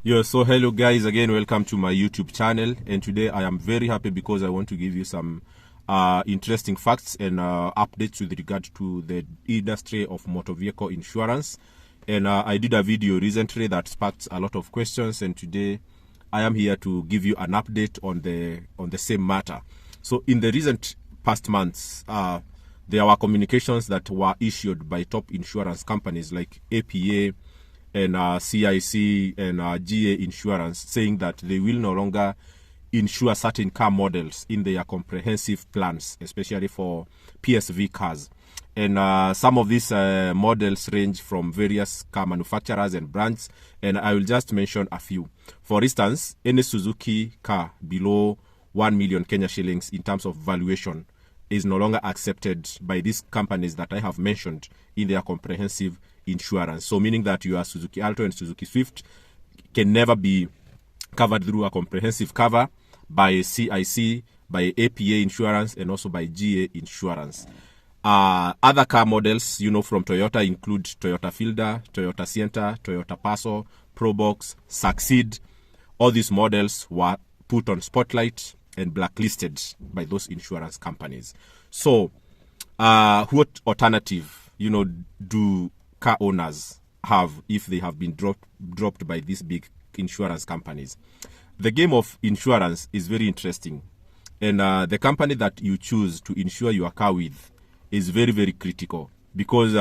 So hello guys, again welcome to my YouTube channel, and today I am very happy because I want to give you some interesting facts and updates with regard to the industry of motor vehicle insurance. And I did a video recently that sparked a lot of questions, and today I am here to give you an update on the same matter. So in the recent past months, there were communications that were issued by top insurance companies like APA and CIC and GA Insurance, saying that they will no longer insure certain car models in their comprehensive plans, especially for PSV cars. And some of these models range from various car manufacturers and brands, and I will just mention a few. For instance, any Suzuki car below 1 million Kenya shillings in terms of valuation is no longer accepted by these companies that I have mentioned in their comprehensive insurance. So meaning that your Suzuki Alto and Suzuki Swift can never be covered through a comprehensive cover by CIC, by APA Insurance, and also by GA Insurance. Other car models, from Toyota include Toyota Fielder, Toyota Sienta, Toyota Passo, Probox, Succeed. All these models were put on spotlight and blacklisted by those insurance companies. So what alternative, do car owners have if they have been dropped by these big insurance companies? The game of insurance is very interesting, and the company that you choose to insure your car with is very, very critical, because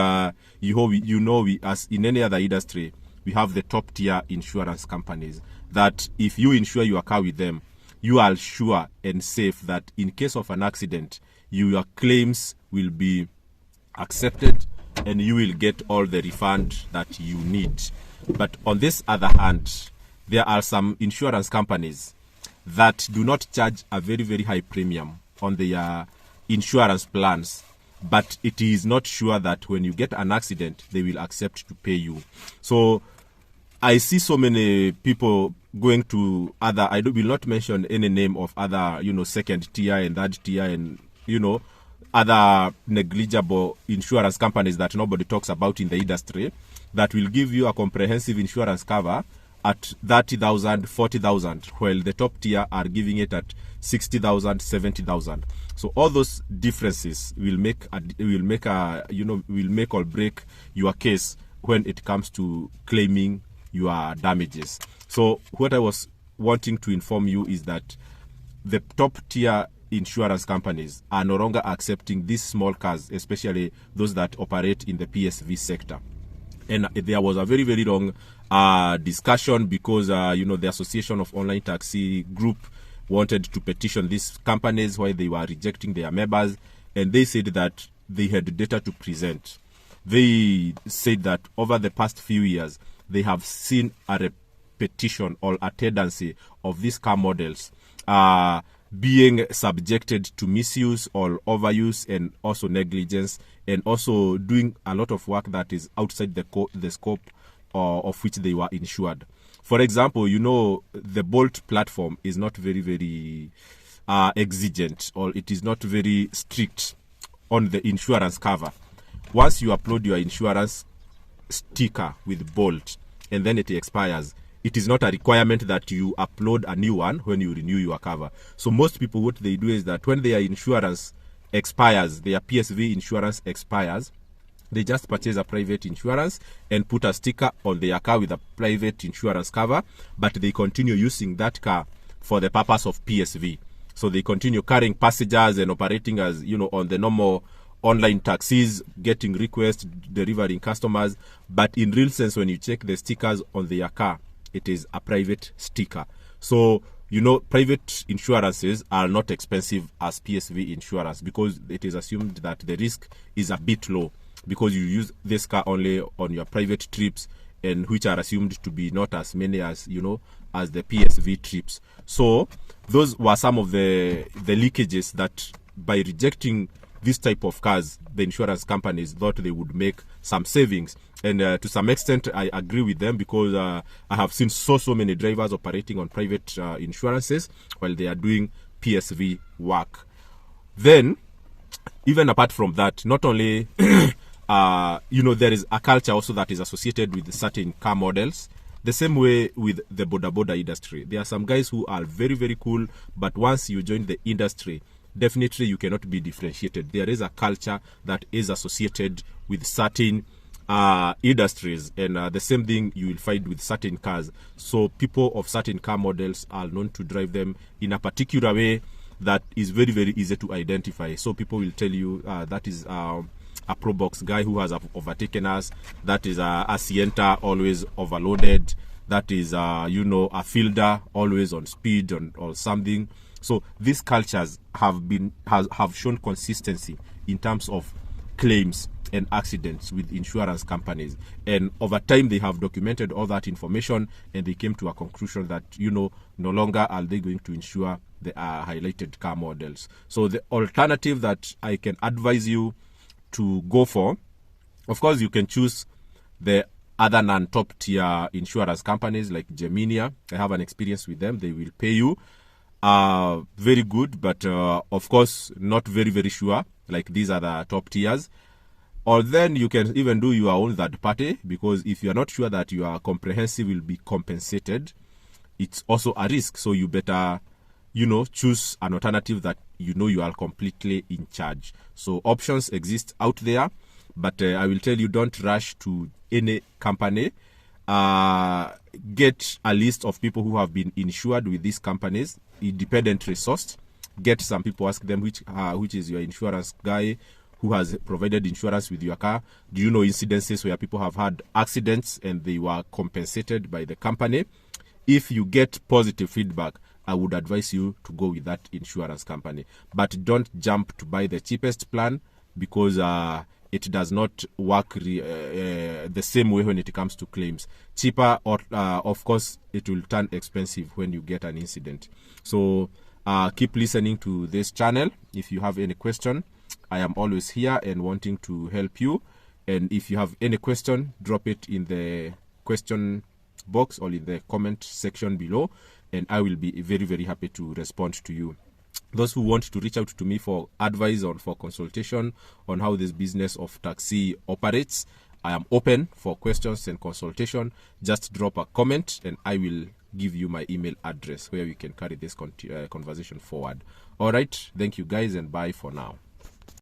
we, as in any other industry, we have the top tier insurance companies that if you insure your car with them, you are sure and safe that in case of an accident, your claims will be accepted and you will get all the refund that you need. But on this other hand, there are some insurance companies that do not charge a very, very high premium on their insurance plans, but it is not sure that when you get an accident, they will accept to pay you. So I see so many people going to other, I will not mention any name of other, second tier and third tier and, other negligible insurance companies that nobody talks about in the industry, that will give you a comprehensive insurance cover at 30,000, 40,000, while the top tier are giving it at 60,000, 70,000. So all those differences will make or break your case when it comes to claiming your damages. So what I was wanting to inform you is that the top tier insurance companies are no longer accepting these small cars, especially those that operate in the PSV sector. And there was a very, very long discussion because, the Association of Online Taxi Group wanted to petition these companies while they were rejecting their members, and they said that they had data to present. They said that over the past few years, they have seen a repetition or a tendency of these car models being subjected to misuse or overuse and also negligence, and also doing a lot of work that is outside the scope of which they were insured. For example, the Bolt platform is not very, very exigent, or it is not very strict on the insurance cover. Once you upload your insurance sticker with Bolt and then it expires, it is not a requirement that you upload a new one when you renew your cover. So most people, what they do is that when their insurance expires, their PSV insurance expires, they just purchase a private insurance and put a sticker on their car with a private insurance cover, but they continue using that car for the purpose of PSV. So they continue carrying passengers and operating as, on the normal online taxis, getting requests, delivering customers. But in real sense, when you check the stickers on their car, it is a private sticker. So, private insurances are not expensive as PSV insurance, because it is assumed that the risk is a bit low, because you use this car only on your private trips, and which are assumed to be not as many as, as the PSV trips. So those were some of the leakages that by rejecting this type of cars, the insurance companies thought they would make some savings. And to some extent, I agree with them, because I have seen so many drivers operating on private insurances while they are doing PSV work. Then, even apart from that, not only, there is a culture also that is associated with certain car models The same way with the boda industry. There are some guys who are very, very cool, but once you join the industry, definitely you cannot be differentiated. There is a culture that is associated with certain industries, and the same thing you will find with certain cars. So people of certain car models are known to drive them in a particular way that is very, very easy to identify. So people will tell you that is a Probox guy who has overtaken us. That is a Sienta, always overloaded. That is, you know, a Fielder, always on speed or something. So these cultures have shown consistency in terms of claims and accidents with insurance companies, and over time they have documented all that information, and they came to a conclusion that, you know, no longer are they going to insure the highlighted car models. So the alternative that I can advise you to go for, of course, you can choose the other non-top tier insurance companies like Geminia. I have an experience with them. They will pay you very good, but of course not very, very sure, like these are the top tiers. Or then you can even do your own third party, because if you are not sure that your comprehensive will be compensated, it's also a risk. So you better, you know, choose an alternative that you know you are completely in charge. So options exist out there, but I will tell you, don't rush to any company. Get a list of people who have been insured with these companies, independently sourced. Get some people, ask them which is your insurance guy who has provided insurance with your car. Do you know incidences where people have had accidents and they were compensated by the company? If you get positive feedback, I would advise you to go with that insurance company. But don't jump to buy the cheapest plan, because it does not work the same way when it comes to claims. Cheaper, or of course, it will turn expensive when you get an incident. So keep listening to this channel. If you have any question, I am always here and wanting to help you. And if you have any question, drop it in the question box or in the comment section below, and I will be very, very happy to respond to you. Those who want to reach out to me for advice or for consultation on how this business of taxi operates, I am open for questions and consultation. Just drop a comment and I will give you my email address where we can carry this conversation forward. All right. Thank you guys, and bye for now.